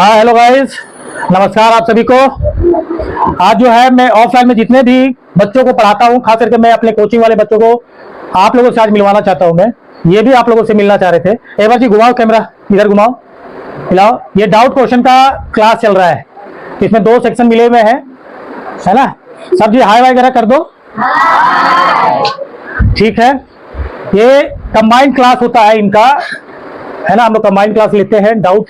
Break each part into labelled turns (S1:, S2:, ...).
S1: हाँ hello guys, नमस्कार आप सभी को। आज जो है मैं ऑफलाइन में जितने भी बच्चों को पढ़ाता हूँ, खास करके मैं अपने कोचिंग वाले बच्चों को आप लोगों से आज मिलवाना चाहता हूँ। मैं ये भी आप लोगों से मिलना चाह रहे थे। एक बार जी घुमाओ कैमरा, इधर घुमाओ, मिलाओ। ये डाउट क्वेश्चन का क्लास चल रहा है। इसमें 2 सेक्शन मिले हुए हैं, है ना। सब जी हाय वगैरह कर दो, ठीक है। ये कंबाइंड क्लास होता है इनका, है ना। हम लोग कंबाइंड क्लास लेते हैं, डाउट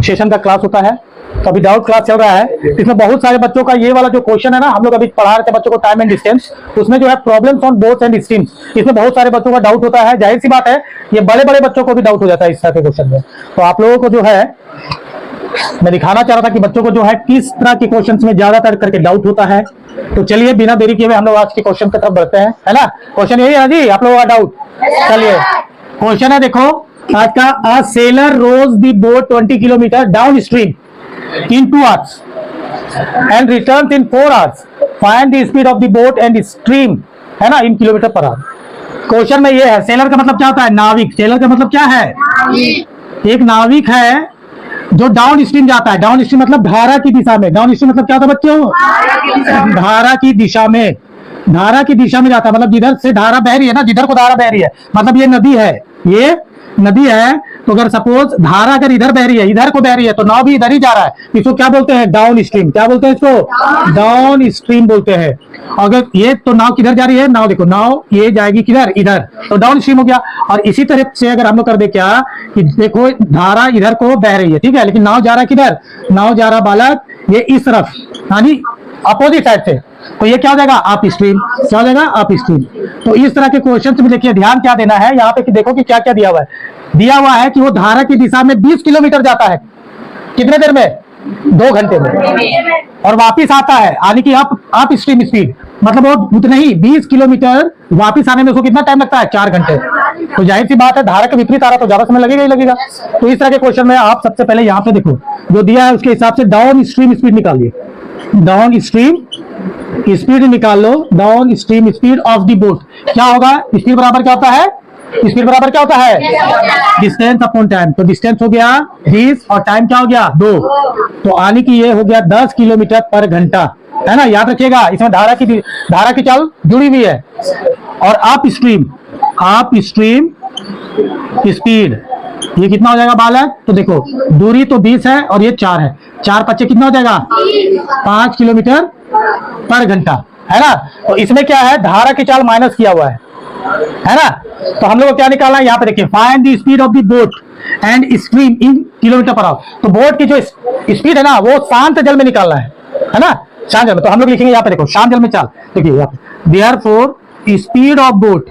S1: सेशन का क्लास होता है। तो अभी डाउट क्लास चल रहा है। इसमें बहुत सारे बच्चों का ये वाला जो क्वेश्चन है ना, हम लोग अभी पढ़ा रहे थे बच्चों को टाइम एंड डिस्टेंस, उसमें जो है problems on both and streams, इसमें बहुत सारे बच्चों का डाउट होता है। जाहिर सी बात है, ये बड़े बड़े बच्चों को भी डाउट हो जाता है इस तरह के क्वेश्चन में। तो आप लोगों को जो है मैं दिखाना चाह रहा था कि बच्चों को जो है किस तरह के क्वेश्चंस में ज्यादातर करके डाउट होता है। तो चलिए बिना देरी किए हुए हम लोग आज के क्वेश्चन की तरफ बढ़ते हैं, है ना। क्वेश्चन यही है ना जी, आप लोगों का डाउट। चलिए क्वेश्चन है, देखो आज का। A sailor rows the boat 20 kilometre downstream in 2 hours and returns in 4 hours. Find the speed of the boat and stream, है ना, in kilometre per hour. Question में ये है, सेलर का मतलब क्या होता है? नाविक। सेलर का मतलब क्या है? एक नाविक है जो डाउन स्ट्रीम जाता है। डाउन स्ट्रीम मतलब धारा की दिशा में। डाउन स्ट्रीम मतलब क्या होता है बच्चों? धारा की दिशा में। धारा की दिशा में जाता है, मतलब जिधर से धारा बह रही है ना, जिधर को धारा बह रही है, मतलब ये नदी है, ये नदी है। तो अगर सपोज धारा अगर इधर बह रही है, इधर को बह रही है, तो नाव भी इधर ही जा रहा है। इसको क्या बोलते हैं? Down stream. क्या बोलते हैं इसको? डाउन स्ट्रीम बोलते हैं। अगर ये तो नाव किधर जा रही है? नाव देखो, नाव ये जाएगी किधर? इधर, तो डाउन स्ट्रीम हो गया। और इसी तरह से अगर हम लोग कर दे क्या कि देखो धारा इधर को बह रही है, ठीक है, लेकिन नाव जा रहा है किधर? नाव जा रहा बालक ये इस तरफ, यानी अपोजिट साइड से। तो ये क्या हो जाएगा? Up stream. क्या हो जाएगा? Up stream. तो इस तरह के क्वेश्चन में देखिए ध्यान क्या देना है यहाँ पे कि देखो कि क्या क्या दिया हुआ है। दिया हुआ है कि वो धारा की दिशा में 20 किलोमीटर जाता है। कितने देर में? 2 घंटे में। और वापिस आता है, यानी कि अप स्ट्रीम स्पीड, मतलब वो उतने ही 20 किलोमीटर वापिस आने में उसको कितना टाइम लगता है? 4 घंटे। तो जाहिर सी बात है, धारा के विपरीत आ रहा तो ज्यादा समय लगेगा ही लगेगा। तो इस तरह के क्वेश्चन में आप सबसे पहले यहाँ पे देखो जो दिया है उसके हिसाब से डाउन स्ट्रीम स्पीड निकालिए। डाउन स्ट्रीम स्पीड निकाल लो। Downstream speed of the boat क्या होगा? स्पीड बराबर क्या होता है? स्पीड बराबर क्या होता है? Distance upon time. तो डिस्टेंस हो गया 20 और टाइम क्या हो गया? 2। तो यानी कि ये हो गया 10 किलोमीटर पर घंटा, है ना। याद रखिएगा, इसमें धारा की चाल जुड़ी हुई है। और अप स्ट्रीम स्पीड ये कितना हो जाएगा बालक? तो देखो दूरी तो 20 है और ये 4 है। 4 पच्चे कितना हो जाएगा? 5 किलोमीटर पर घंटा, है ना। तो इसमें क्या है? धारा की चाल माइनस किया हुआ है ना। तो हम लोग को क्या निकालना है यहाँ पे? देखिए, find the speed of the boat and stream in kilometre per hour. तो बोट की जो स्पीड है ना, वो शांत जल में निकालना है ना, शांत जल में। तो हम लोग लिखेंगे यहाँ पे, देखो शांत जल में चाल। देखिए यहाँ पे therefore speed of boat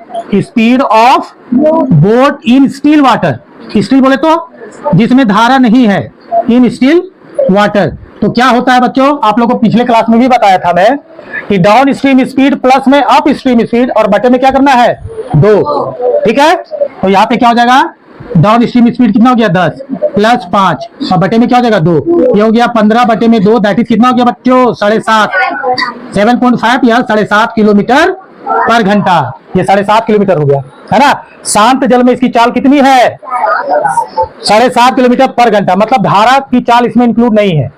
S1: in still water. Still बोले तो जिसमें धारा नहीं है, इन स्टिल वाटर। तो क्या होता है बच्चों, आप लोगों को पिछले क्लास में भी बताया था मैं कि डाउन स्ट्रीम स्पीड प्लस में अप स्ट्रीम स्पीड, और बटे में क्या करना है? 2, ठीक है। तो यहाँ पे क्या हो जाएगा? डाउन स्ट्रीम स्पीड कितना हो गया? 10 प्लस 5 और बटे में क्या हो जाएगा? 2। ये हो गया 15 बटे में 2, दैट इज कितना हो गया बच्चों? 7.5 7.5 या 7.5 किलोमीटर पर घंटा। ये 7.5 किलोमीटर हो गया, है ना। शांत जल में इसकी चाल कितनी है? 7.5 किलोमीटर पर घंटा। मतलब धारा की चाल इसमें इंक्लूड नहीं है।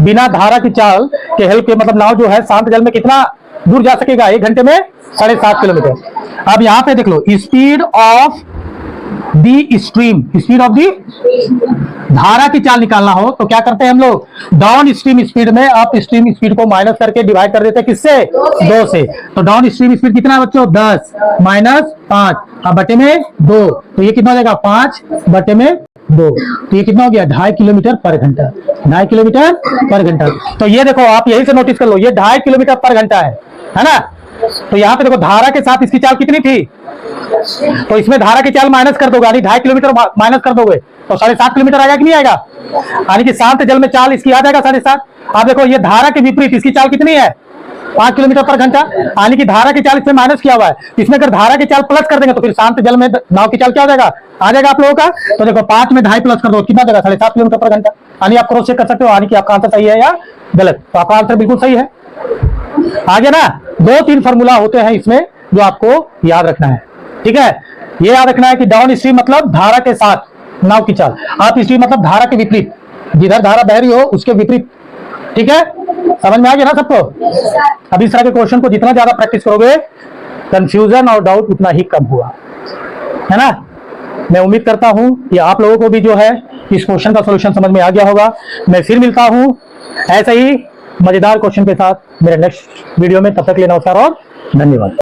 S1: बिना धारा की चाल के हेल्प के, मतलब नाव जो है शांत जल में कितना दूर जा सकेगा? 1 घंटे में 7.5 किलोमीटर। अब यहाँ पे देख लो, speed of the stream, speed of the धारा की चाल निकालना हो तो क्या करते हैं हम लोग? डाउन स्ट्रीम स्पीड में अप स्ट्रीम स्पीड को माइनस करके डिवाइड कर देते हैं। किससे? 2 से। तो डाउन स्ट्रीम स्पीड कितना है बच्चों? 10 माइनस 5 अब बटे में 2। तो ये कितना हो जाएगा? 5 बटे में 2। तो ये कितना हो गया? 2.5 किलोमीटर पर घंटा। 2.5 किलोमीटर पर घंटा। तो ये देखो, आप यही से नोटिस कर लो, ये 2.5 किलोमीटर पर घंटा है ना। तो यहाँ पे देखो धारा के साथ इसकी चाल कितनी थी? तो इसमें धारा की चाल माइनस कर दोगे, यानी 2.5 किलोमीटर माइनस कर दोगे तो 7.5 किलोमीटर आएगा कि नहीं आएगा? यानी कि शांत जल में चाल इसकी आ जाएगा 7.5। आप देखो ये धारा के विपरीत इसकी चाल कितनी है? 5 किलोमीटर पर घंटा, यानी कि धारा की चाल इसमें माइनस किया हुआ है। इसमें अगर धारा की चाल प्लस कर देंगे तो फिर शांत जल में नाव की चाल क्या हो जाएगा? आ जाएगा आप लोगों का। तो देखो 5 में 2.5 प्लस कर दो, कितना देगा? 7.5 किलोमीटर पर घंटा। यानी आप क्रॉस चेक कर सकते हो, यानी कि आपका आंसर सही है या गलत। तो आपका आंसर बिल्कुल सही है। आगे ना 2-3 फॉर्मूला होते हैं इसमें जो आपको याद रखना है, ठीक है। ये याद रखना है कि डाउन स्ट्रीम मतलब धारा के साथ नाव की चाल, अप स्ट्रीम मतलब धारा के विपरीत, जिधर धारा बह रही हो उसके विपरीत। ठीक है, समझ में आ गया ना सबको? अब इस तरह के क्वेश्चन को जितना ज्यादा प्रैक्टिस करोगे, कंफ्यूजन और डाउट उतना ही कम हुआ, है ना। मैं उम्मीद करता हूं कि आप लोगों को भी जो है इस क्वेश्चन का सॉल्यूशन समझ में आ गया होगा। मैं फिर मिलता हूं ऐसे ही मजेदार क्वेश्चन के साथ मेरे नेक्स्ट वीडियो में। तब तक के लिए नमस्कार और धन्यवाद।